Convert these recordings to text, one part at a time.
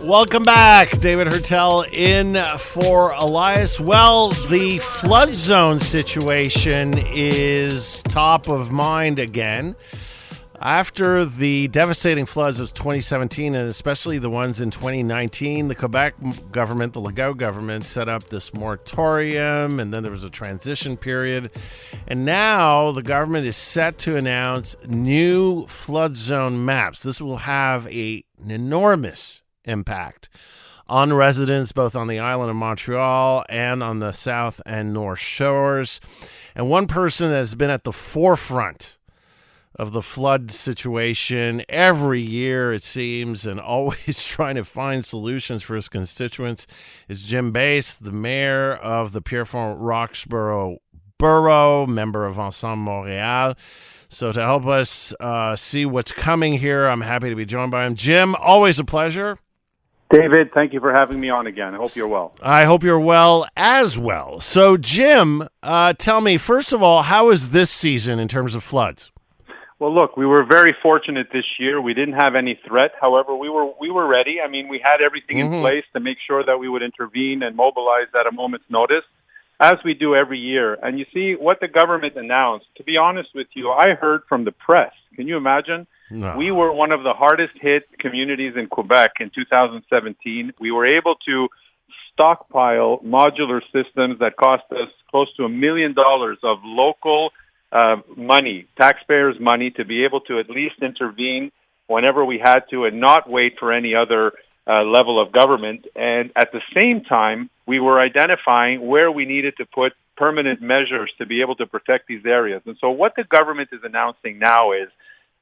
Welcome back. David Heurtel in for Elias. Well, the flood zone situation is top of mind again. After the devastating floods of 2017, and especially the ones in 2019, the Quebec government, the Legault government, set up this moratorium, and then there was a transition period. And now the government is set to announce new flood zone maps. This will have an enormous impact on residents both on the island of Montreal and on the south and north shores. And one person that has been at the forefront of the flood situation every year, it seems, and always trying to find solutions for his constituents is Jim Beis, the mayor of the Pierrefonds-Roxboro borough, member of Ensemble Montreal. So to help us see what's coming here, I'm happy to be joined by him. Jim, always a pleasure. David, thank you for having me on again. I hope you're well. I hope you're well as well. So, Jim, tell me, first of all, how is this season in terms of floods? Well, look, we were very fortunate this year. We didn't have any threat. However, we were ready. I mean, we had everything in place to make sure that we would intervene and mobilize at a moment's notice, as we do every year. And you see, what the government announced, to be honest with you, I heard from the press. Can you imagine? No. We were one of the hardest hit communities in Quebec in 2017. We were able to stockpile modular systems that cost us close to $1 million of local money, taxpayers' money, to be able to at least intervene whenever we had to and not wait for any other level of government. And at the same time, we were identifying where we needed to put permanent measures to be able to protect these areas. And so what the government is announcing now is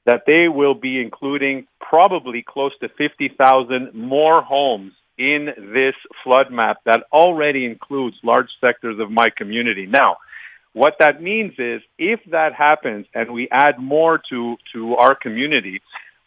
that they will be including probably close to 50,000 more homes in this flood map that already includes large sectors of my community. Now, what that means is, if that happens and we add more to our community,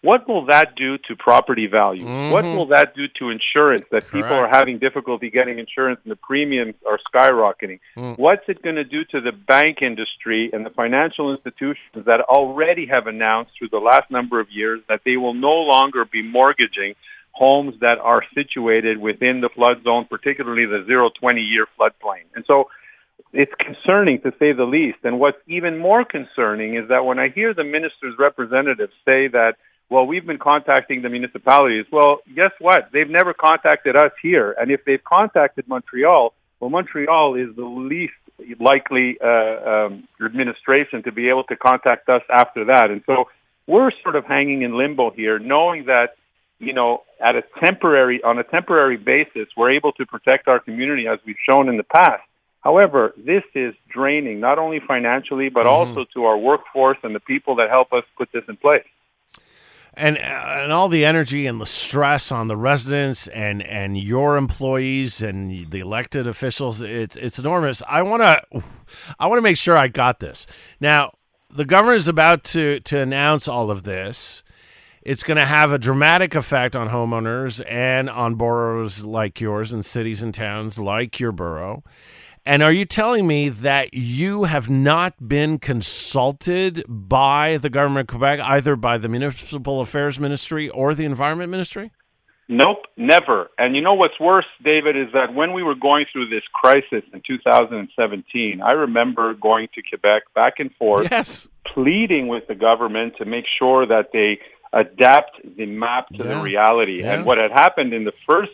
what will that do to property values? What will that do to insurance, that people are having difficulty getting insurance and the premiums are skyrocketing? What's it going to do to the bank industry and the financial institutions that already have announced through the last number of years that they will no longer be mortgaging homes that are situated within the flood zone, particularly the 0-20-year floodplain? And so it's concerning, to say the least. And what's even more concerning is that when I hear the minister's representatives say that, well, we've been contacting the municipalities. Well, guess what? They've never contacted us here. And if they've contacted Montreal, well, Montreal is the least likely administration to be able to contact us after that. And so we're sort of hanging in limbo here, knowing that, you know, on a temporary basis, we're able to protect our community as we've shown in the past. However, this is draining, not only financially, but also to our workforce and the people that help us put this in place. And all the energy and the stress on the residents and your employees and the elected officials, it's enormous. I want to make sure I got this. Now, the government is about to announce all of this. It's going to have a dramatic effect on homeowners and on boroughs like yours and cities and towns like your borough. And are you telling me that you have not been consulted by the government of Quebec, either by the Municipal Affairs Ministry or the Environment Ministry? Nope, never. And you know what's worse, David, is that when we were going through this crisis in 2017, I remember going to Quebec back and forth, pleading with the government to make sure that they adapt the map to the reality. And what had happened in the first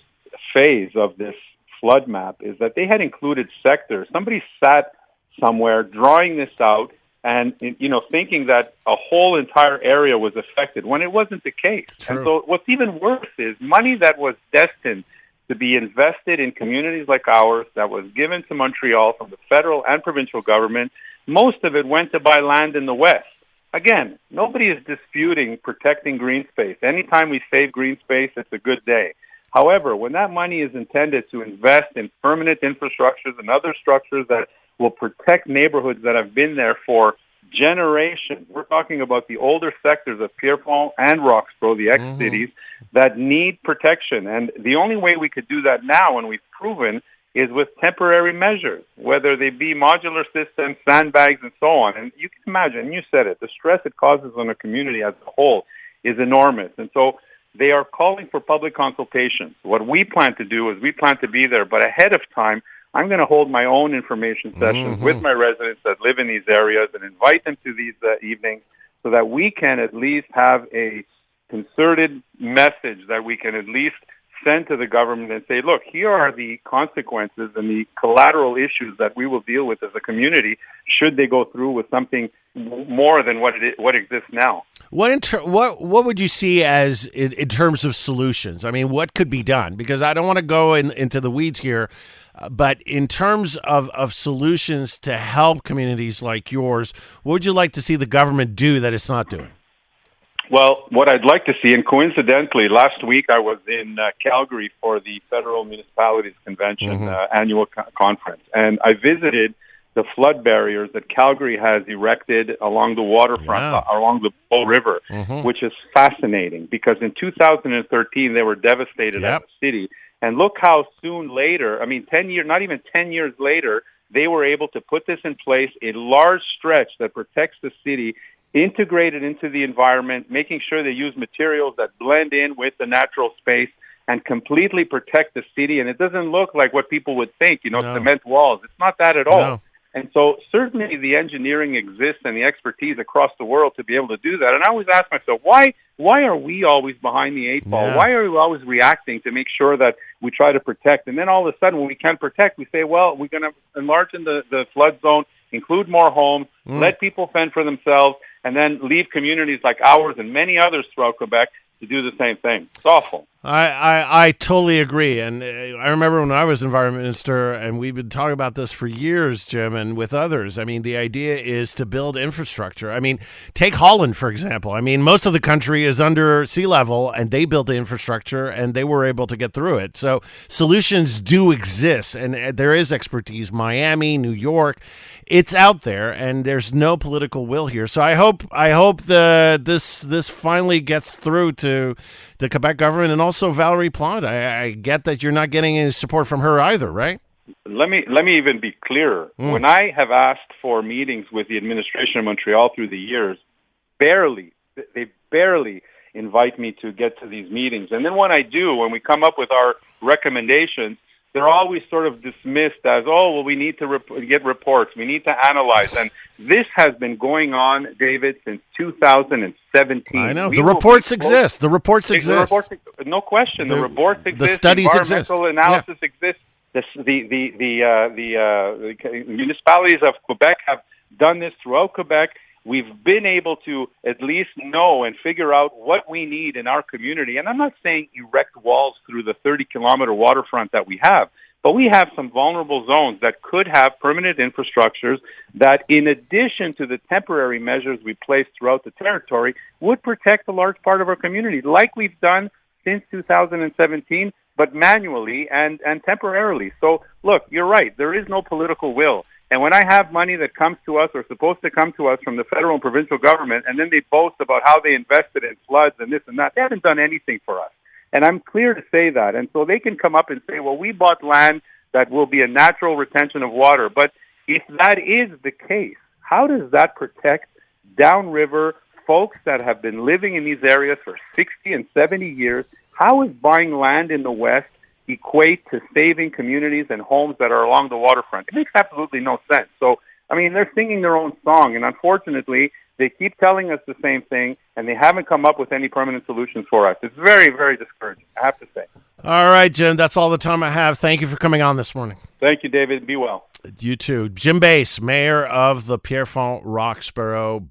phase of this flood map is that they had included sectors. Somebody sat somewhere drawing this out and, you know, thinking that a whole entire area was affected when it wasn't the case. True. And so what's even worse is money that was destined to be invested in communities like ours, that was given to Montreal from the federal and provincial government, most of it went to buy land in the West. Again, nobody is disputing protecting green space. Anytime we save green space, it's a good day. However, when that money is intended to invest in permanent infrastructures and other structures that will protect neighborhoods that have been there for generations, we're talking about the older sectors of Pierrefonds and Roxboro, the ex-cities, that need protection. And the only way we could do that now, and we've proven, is with temporary measures, whether they be modular systems, sandbags, and so on. And you can imagine, you said it, the stress it causes on a community as a whole is enormous. And so They are calling for public consultations. What we plan to do is we plan to be there, but ahead of time, I'm going to hold my own information sessions with my residents that live in these areas and invite them to these evenings so that we can at least have a concerted message that we can at least send to the government and say, look, here are the consequences and the collateral issues that we will deal with as a community should they go through with something more than what exists now. What would you see as in terms of solutions? I mean, what could be done? Because I don't want to go into the weeds here, but in terms of solutions to help communities like yours, what would you like to see the government do that it's not doing? Well, what I'd like to see, and coincidentally, last week I was in Calgary for the Federal Municipalities Convention annual conference, and I visited the flood barriers that Calgary has erected along the waterfront, along the Bow River, which is fascinating because in 2013 they were devastated as a city. And look how soon later, I mean, 10 years, not even 10 years later, they were able to put this in place, a large stretch that protects the city, integrated into the environment, making sure they use materials that blend in with the natural space and completely protect the city. And it doesn't look like what people would think, cement walls. It's not that at all. No. And so certainly the engineering exists and the expertise across the world to be able to do that. And I always ask myself, why are we always behind the eight ball? Yeah. Why are we always reacting to make sure that we try to protect? And then all of a sudden when we can't protect, we say, well, we're going to enlarge in the flood zone, include more homes, let people fend for themselves, and then leave communities like ours and many others throughout Quebec to do the same thing. It's awful. I totally agree. And I remember when I was environment minister, and we've been talking about this for years, Jim, and with others. I mean, the idea is to build infrastructure. I mean, take Holland, for example. I mean, most of the country is under sea level, and they built the infrastructure, and they were able to get through it. So solutions do exist, and there is expertise. Miami, New York, it's out there, and there's no political will here. So I hope this finally gets through to the Quebec government and also Valerie Plante. I get that you're not getting any support from her either, right? Let me even be clearer. When I have asked for meetings with the administration of Montreal through the years, they barely invite me to get to these meetings. And then when I do, when we come up with our recommendations, they're always sort of dismissed as, we need to get reports, we need to analyze. And this has been going on, David, since 2017. I know. The reports exist. The reports exist. No question. The reports exist. The studies exist. Environmental analysis exists. The municipalities of Quebec have done this throughout Quebec. We've been able to at least know and figure out what we need in our community. And I'm not saying erect walls through the 30-kilometer waterfront that we have, but we have some vulnerable zones that could have permanent infrastructures that, in addition to the temporary measures we place throughout the territory, would protect a large part of our community, like we've done since 2017, but manually and temporarily. So, look, you're right. There is no political will. And when I have money that comes to us or supposed to come to us from the federal and provincial government, and then they boast about how they invested in floods and this and that, they haven't done anything for us. And I'm clear to say that. And so they can come up and say, well, we bought land that will be a natural retention of water. But if that is the case, how does that protect downriver folks that have been living in these areas for 60 and 70 years? How is buying land in the West equate to saving communities and homes that are along the waterfront? It makes absolutely no sense. So, I mean, they're singing their own song, and unfortunately, they keep telling us the same thing, and they haven't come up with any permanent solutions for us. It's very, very discouraging, I have to say. All right, Jim, that's all the time I have. Thank you for coming on this morning. Thank you, David. Be well. You too. Jim Beis, mayor of the Pierrefonds-Roxboro